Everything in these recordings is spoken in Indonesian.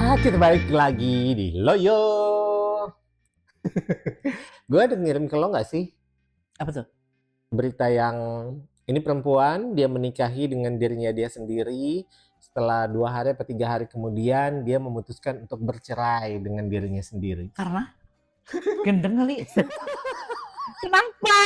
Kita balik lagi di Loyo. Gue ada ngirim ke lo nggak sih Apa tuh? berita yang ini perempuan dia menikahi dengan dirinya dia sendiri, setelah 2 hari atau 3 hari kemudian dia memutuskan untuk bercerai dengan dirinya sendiri. Karena gendeng kali. Kenapa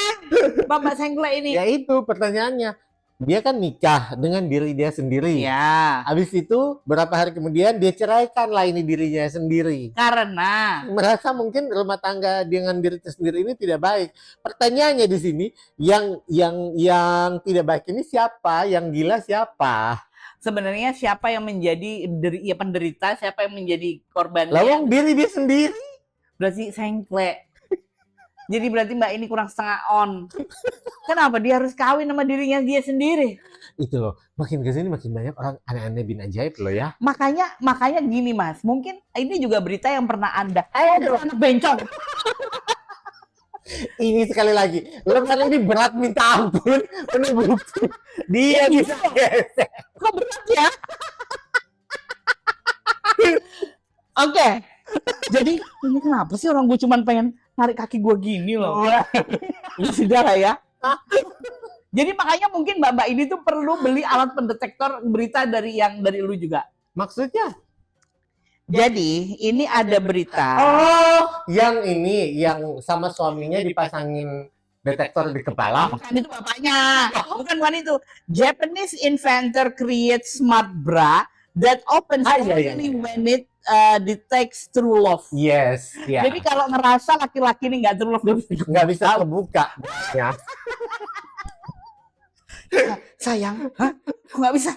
Bapak Sengkle ini? Ya itu pertanyaannya. Dia kan nikah dengan diri dia sendiri. Ya, Habis itu berapa hari kemudian dia ceraikan lah ini dirinya sendiri. karena Merasa mungkin rumah tangga dengan dirinya sendiri ini tidak baik. Pertanyaannya di sini, yang tidak baik ini siapa? Yang gila siapa? sebenarnya siapa yang menjadi penderita, siapa yang menjadi korbannya? Lawang diri dia sendiri. Berarti Sengkle. Jadi berarti Mbak ini kurang setengah on. Kenapa dia harus kawin sama dirinya dia sendiri? Itu loh, makin kesini makin banyak orang aneh-aneh bin ajaib loh ya. Makanya gini Mas, mungkin ini juga berita yang pernah Anda. Anak bencong. Ini sekali lagi, lembaran ini berat minta ampun. Penuh bukti. Dia bisa gesek. Kok berat ya? Oke. Jadi ini kenapa sih orang gue cuman pengen narik kaki gue gini loh. Ya sudah lah ya. Jadi makanya mungkin mbak-mbak ini tuh perlu beli alat pendetektor berita dari lu juga. Maksudnya? Jadi ini ada berita. Oh, yang ini, yang sama suaminya dipasangin detektor di kepala. Bukan itu bapaknya. Bukan itu. Japanese inventor creates smart bra that opens only when it detects true love. Yes, ya. Jadi kalau ngerasa laki-laki ini nggak true love, Nggak bisa kebuka. Ya. sayang, hah? Nggak bisa.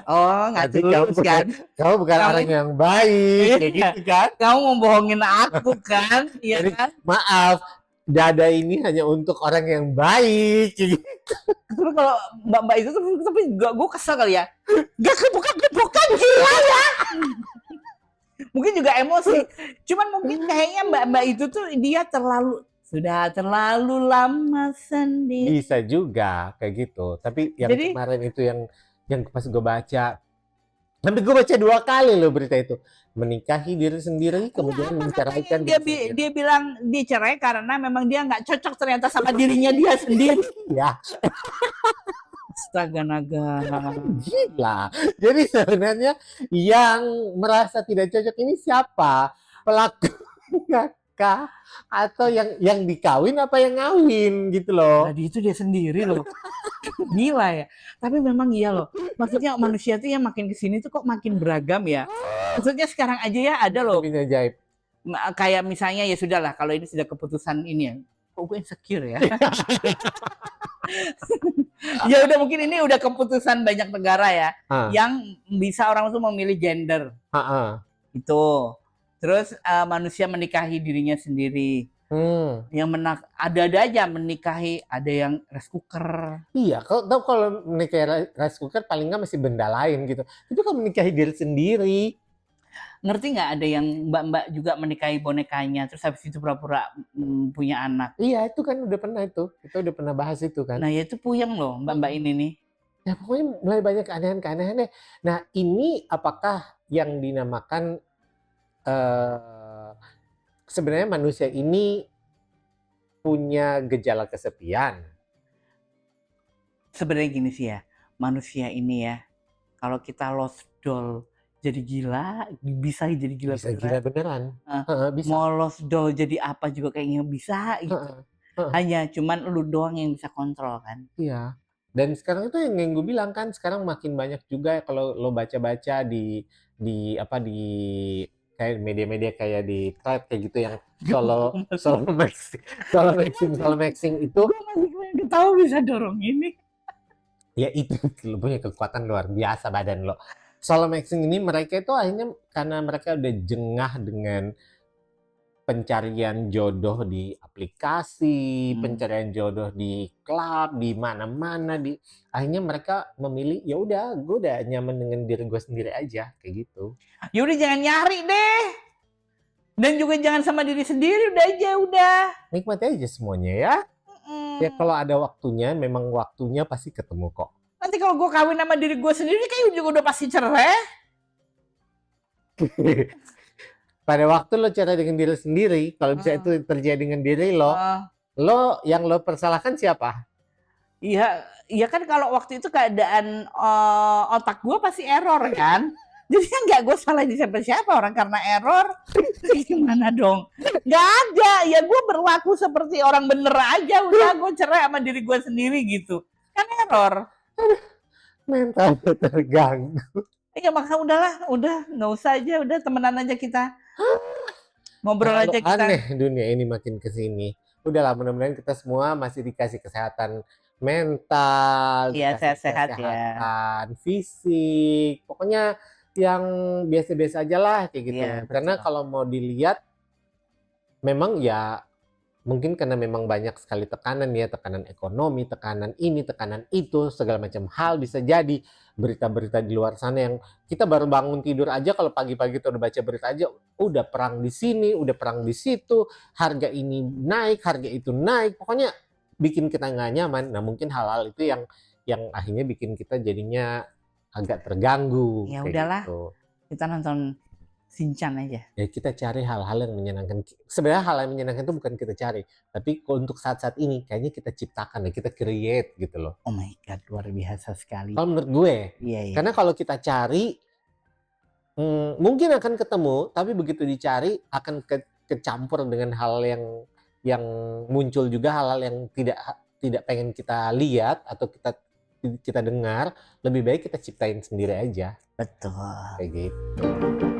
Oh, nggak Tapi tulus kan? Kamu bukan orang yang baik, kayak gitu kan? Kamu mau bohongin aku kan? Iya Jadi, kan? maaf, dada ini hanya untuk orang yang baik. Gitu. Terus kalau mbak-mbak itu tuh, tapi gue kesel kali ya. Gak kebuka gila ya. Mungkin juga emosi. Cuman mungkin kayaknya mbak-mbak itu tuh dia sudah terlalu lama sendiri. Bisa juga kayak gitu. Tapi yang Jadi, kemarin itu yang pas gue baca, sampai gue baca 2 kali loh berita itu. Menikahi diri sendiri, kemudian menceraikan dia bilang dia cerai karena memang dia nggak cocok ternyata sama dirinya dia sendiri. Ya. Astaga naga. Gila. Jadi sebenarnya yang merasa tidak cocok ini siapa? Pelakunya kah? Atau yang dikawin apa yang ngawin gitu loh. Tadi itu dia sendiri loh. Gila ya. Tapi memang iya loh. Maksudnya manusia tuh yang makin kesini tuh kok makin beragam ya. Maksudnya sekarang aja ya ada loh. Bin ajaib. Kayak misalnya ya sudahlah kalau ini sudah keputusan ini ya. Kok gue insecure ya. Ya udah mungkin ini udah keputusan banyak negara ya. Yang bisa orang tuh memilih gender. Itu. Terus manusia menikahi dirinya sendiri. Yang ada aja menikahi, ada yang rice cooker. Iya, kalau menikahi rice cooker paling nggak masih benda lain gitu. Itu kan menikahi diri sendiri. Ngerti nggak ada yang mbak-mbak juga menikahi bonekanya, terus habis itu pura-pura punya anak. Iya, itu kan udah pernah itu. Kita udah pernah bahas itu kan. Nah ya itu puyeng loh mbak-mbak ini nih. Ya pokoknya mulai banyak keanehan-keanehan deh. Nah ini apakah yang dinamakan sebenarnya manusia ini punya gejala kesepian? Sebenarnya gini sih ya, manusia ini ya, kalau kita lost doll jadi gila, bisa jadi gila bisa beneran. Gila beneran. Bisa. Mau lost doll jadi apa juga kayaknya bisa gitu. Hanya cuman lu doang yang bisa kontrol kan. Iya. Dan sekarang itu yang gue bilang kan, sekarang makin banyak juga kalau lo baca-baca di kayak media-media kayak di thread kayak gitu yang solo maxing itu. Gue masih tahu bisa dorong ini. Ya itu lo punya kekuatan luar biasa badan lo. Solo maxing ini mereka itu akhirnya karena mereka udah jengah dengan pencarian jodoh di aplikasi, pencarian jodoh di klub, di mana-mana, akhirnya mereka memilih ya udah, gue udah nyaman dengan diri gue sendiri aja kayak gitu. Ya udah jangan nyari deh. Dan juga jangan sama diri sendiri udah. Nikmati aja semuanya ya. Ya kalau ada waktunya, memang waktunya pasti ketemu kok. Nanti kalau gue kawin sama diri gue sendiri kayak juga udah pasti cerai. Pada waktu lo cerita dengan diri sendiri, kalau bisa itu terjadi dengan diri lo, yang lo persalahkan siapa? Iya, iya kan kalau waktu itu keadaan otak gue pasti error kan. Jadi nggak gue salahin siapa-siapa orang karena error. Gimana dong? Nggak ada. Ya gue berlaku seperti orang bener aja. Udah gue cerai sama diri gue sendiri gitu. Kan error. Mental terganggu. Iya makanya udahlah, udah nggak usah aja, udah temenan aja kita. Ngobrol aja kita. Aneh dunia ini makin kesini. Udahlah, mudah-mudahan kita semua masih dikasih kesehatan mental, Iya, sehat-sehat ya. kesehatan fisik, pokoknya yang biasa-biasa aja lah kayak gitu. Iya, Karena betul. kalau mau dilihat, memang ya mungkin karena memang banyak sekali tekanan ya, tekanan ekonomi, tekanan ini, tekanan itu, segala macam hal bisa jadi. Berita-berita di luar sana yang kita baru bangun tidur aja, kalau pagi-pagi tuh udah baca berita aja, udah perang di sini, udah perang di situ, harga ini naik, harga itu naik, pokoknya bikin kita nggak nyaman. Nah mungkin hal-hal itu yang akhirnya bikin kita jadinya agak terganggu. Ya kayak udahlah, gitu. kita nonton Shinchan aja. Ya kita cari hal-hal yang menyenangkan. Sebenarnya hal yang menyenangkan itu bukan kita cari, tapi untuk saat-saat ini kayaknya kita ciptakan, kita create gitu loh. Oh my god, luar biasa sekali. Kalau menurut gue, Iya. karena kalau kita cari, mungkin akan ketemu, tapi begitu dicari akan kecampur dengan hal yang muncul juga, hal-hal yang tidak pengen kita lihat atau kita dengar. Lebih baik kita ciptain sendiri aja. Betul. Kayak gitu.